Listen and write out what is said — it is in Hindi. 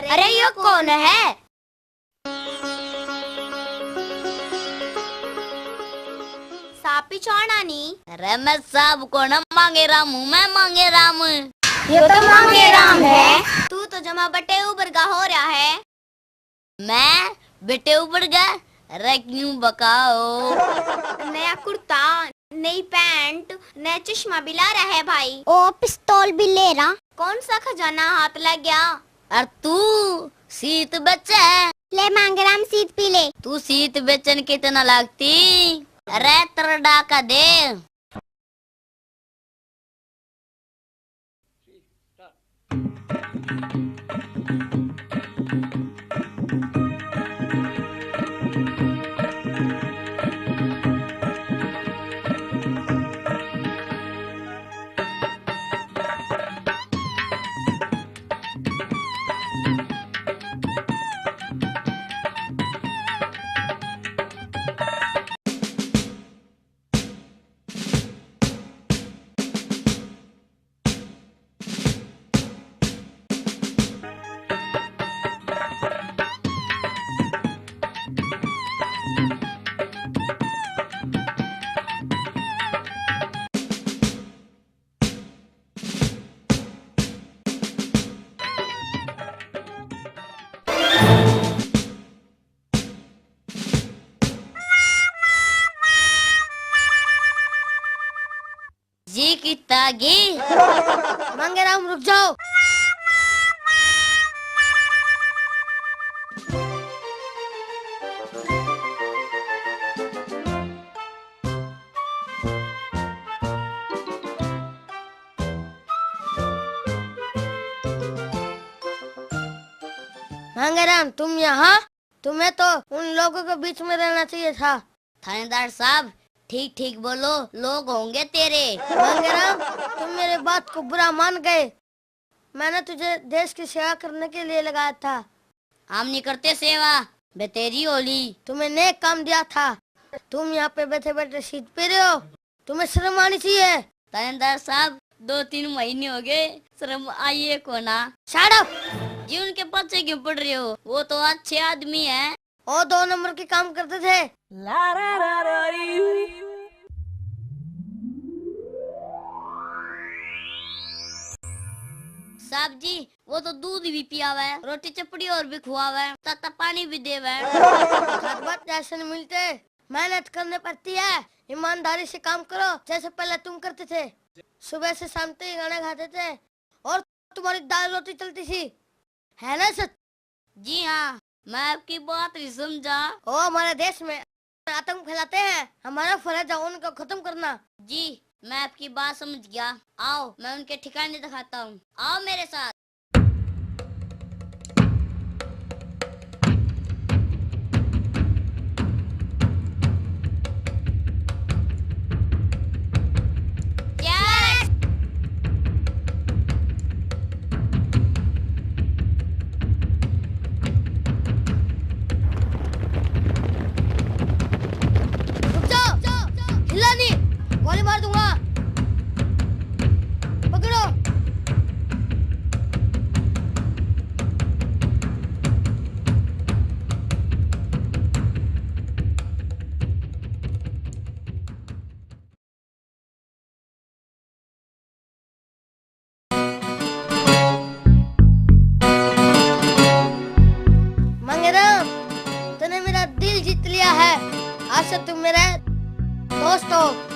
अरे ये कौन है? सापी चौड़ानी। अरे मैं सब को न मांगे राम हूँ, मैं मांगे राम। ये तो मांगे राम है। तू तो जमा बटे ऊबर का हो रहा है। मैं बेटे ऊपर गया। अरे क्यों बकाओ? नया कुर्ता, नई पैंट, नया चश्मा भी ला रहा है भाई। ओ पिस्तौल भी ले रहा। कौन सा खजाना हाथ लग गया? और तू सीत बेचे? ले मांगेराम सीत पी ले। तू सीत बेचन कितना लगती? अरे तरडा का दे। जी की तागी। मांगेराम रुक जाओ। मांगेराम तुम यहाँ? तुम्हें तो उन लोगों के बीच में रहना चाहिए था। थानेदार साहब ठीक ठीक बोलो, लोग होंगे तेरे। मांगेराम तुम मेरे बात को बुरा मान गए। मैंने तुझे देश की सेवा करने के लिए लगाया था। हम नहीं करते सेवा, बेतेरी होली। तुम्हें नेक काम दिया था। तुम यहाँ पे बैठे बैठे सीट पी रहे हो। तुम्हें शर्म आनी चाहिए। थानेदार साहब 2-3 महीने हो गए, शर्म आइए को ना। Shut up. जी उनके पीछे क्यों पड़ रहे हो? वो तो अच्छे आदमी है। और 2 नंबर के काम करते थे। साहब जी वो तो दूध भी पियावा है, रोटी चपड़ी और भी खुआवा है, ताता पानी भी देवा है। हर बात जैसे नहीं मिलते, मेहनत करने पड़ती है। ईमानदारी से काम करो जैसे पहले तुम करते थे। सुबह से शाम तक खाना खाते थे और तुम्हारी दाल रोटी चलती थी, है ना सच? जी हाँ, मैं आपकी बात नहीं समझा। ओ हमारे देश में आतंक फैलाते हैं, हमारा फर्ज है उनको खत्म करना। जी मैं आपकी बात समझ गया। आओ मैं उनके ठिकाने दिखाता हूँ, आओ मेरे साथ। रुक जाओ, हिला नहीं, गोली मार दूंगा। पकड़ो। मांगेराम तूने मेरा दिल जीत लिया है। आज से तुम मेरा दोस्त हो।